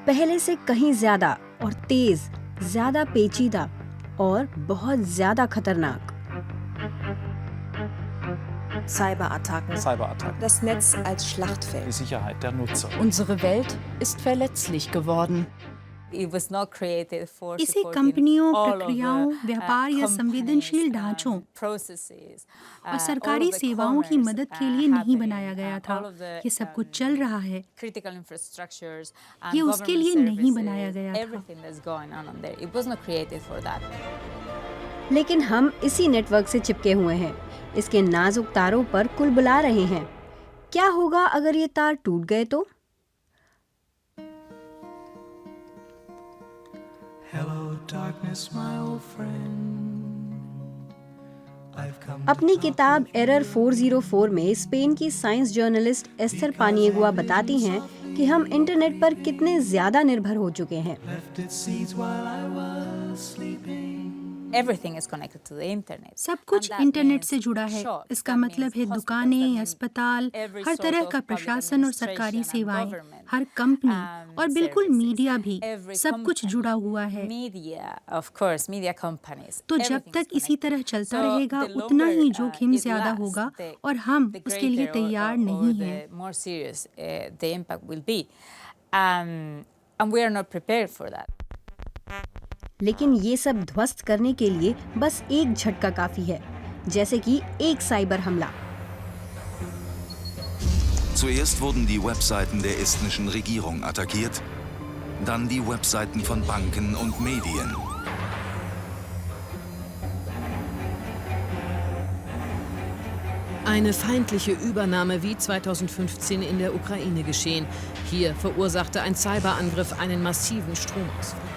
पहले से कहीं ज्यादा और तेज, ज्यादा पेचीदा और बहुत ज्यादा खतरनाक। Cyberattacken. Das Netz als Schlachtfeld. Die Sicherheit der Nutzer. Unsere Welt ist verletzlich geworden. इसे कंपनियों, प्रक्रियाओं, व्यापार या संवेदनशील ढांचों और सरकारी सेवाओं की मदद के लिए नहीं बनाया गया था। ये सब कुछ चल रहा है, ये उसके लिए नहीं बनाया गया था। लेकिन हम इसी नेटवर्क से चिपके हुए हैं, इसके नाजुक तारों पर कुलबुला रहे हैं। क्या होगा अगर ये तार टूट गए तो? अपनी किताब एरर 404 में स्पेन की साइंस जर्नलिस्ट एस्थर पानिएगुआ बताती हैं कि हम इंटरनेट पर कितने ज्यादा निर्भर हो चुके हैं। सब कुछ इंटरनेट से जुड़ा है। इसका मतलब है दुकानें, अस्पताल, हर तरह का प्रशासन और सरकारी सेवाएं, हर कंपनी और बिल्कुल मीडिया भी, सब कुछ जुड़ा हुआ है। तो जब तक इसी तरह चलता रहेगा उतना ही जोखिम ज्यादा होगा और हम उसके लिए तैयार नहीं हैं। लेकिन ये सब ध्वस्त करने के लिए बस एक झटका काफी है, जैसे कि एक साइबर हमला। Zuerst wurden die Webseiten der estnischen Regierung attackiert, dann die Webseiten von Banken und Medien. Eine feindliche Übernahme wie 2015 in der Ukraine geschehen. Hier verursachte ein Cyberangriff einen massiven Stromausfall.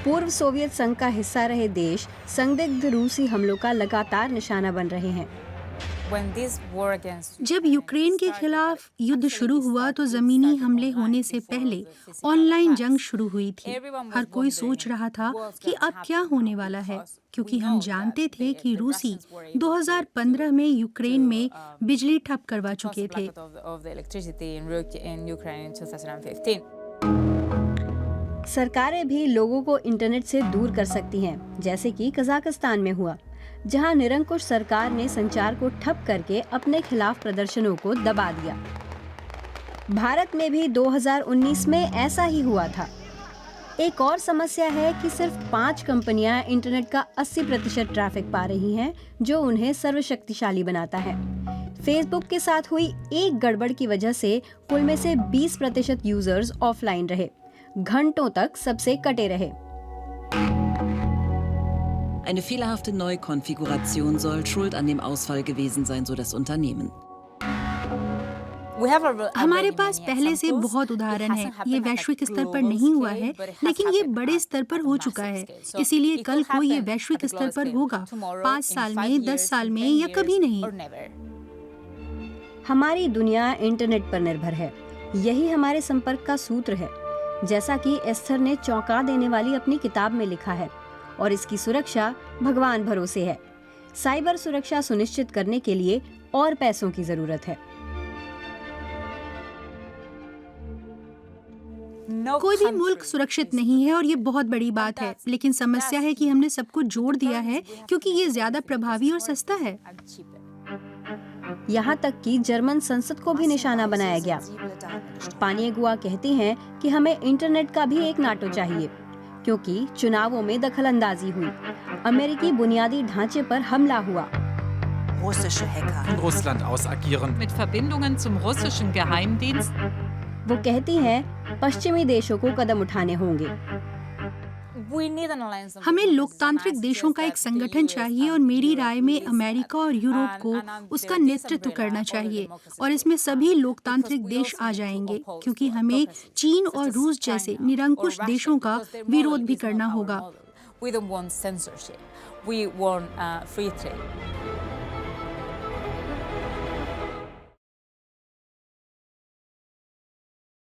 पूर्व Soviet संघ का हिस्सा रहे देश संदिग्ध रूसी हमलों का लगातार निशाना बन रहे हैं। जब यूक्रेन के खिलाफ युद्ध शुरू हुआ तो जमीनी हमले होने से पहले ऑनलाइन जंग शुरू हुई थी। हर कोई सोच रहा था कि अब क्या होने वाला है, क्योंकि हम जानते थे कि रूसी 2015 में यूक्रेन में बिजली ठप करवा चुके थे। सरकारें भी लोगों को इंटरनेट से दूर कर सकती हैं, जैसे कि कजाकिस्तान में हुआ, जहां निरंकुश सरकार ने संचार को ठप करके अपने खिलाफ प्रदर्शनों को दबा दिया। भारत में भी 2019 में ऐसा ही हुआ था। एक और समस्या है कि सिर्फ 5 कंपनियां इंटरनेट का 80% ट्रैफिक पा रही हैं, जो उन्हें सर्वशक्तिशाली बनाता है। फेसबुक के साथ हुई एक गड़बड़ की वजह से कुल में से 20% यूजर्स ऑफलाइन रहे, घंटों तक सबसे कटे रहे। Eine fehlerhafte Neukonfiguration soll schuld an dem Ausfall gewesen sein, so das Unternehmen. हमारे पास पहले से बहुत उदाहरण है। ये वैश्विक स्तर पर नहीं हुआ है, लेकिन ये बड़े स्तर पर हो चुका है। इसीलिए कल को ये वैश्विक स्तर पर होगा, 5 साल में, 10 साल में या कभी नहीं। हमारी दुनिया इंटरनेट पर निर्भर है, यही हमारे संपर्क का सूत्र है, जैसा कि एस्थर ने चौंका देने वाली अपनी किताब में लिखा है। और इसकी सुरक्षा भगवान भरोसे है। साइबर सुरक्षा सुनिश्चित करने के लिए और पैसों की जरूरत है। कोई भी मुल्क सुरक्षित नहीं है और ये बहुत बड़ी बात है, लेकिन समस्या है कि हमने सब कुछ जोड़ दिया है क्योंकि ये ज्यादा प्रभावी और सस्ता है। यहाँ तक कि जर्मन संसद को भी निशाना बनाया गया। पानिएगुआ कहती हैं कि हमें इंटरनेट का भी एक नाटो चाहिए, क्योंकि चुनावों में दखलंदाजी हुई, अमेरिकी बुनियादी ढांचे पर हमला हुआ, Russische Hacker von Russland aus agieren. Mit Verbindungen zum russischen Geheimdienst. वो कहती हैं पश्चिमी देशों को कदम उठाने होंगे। हमें लोकतांत्रिक देशों का एक संगठन चाहिए और मेरी राय में अमेरिका और यूरोप को उसका नेतृत्व करना चाहिए, और इसमें सभी लोकतांत्रिक देश आ जाएंगे, क्योंकि हमें चीन और रूस जैसे निरंकुश देशों का विरोध भी करना होगा। We don't want censorship. We want free trade.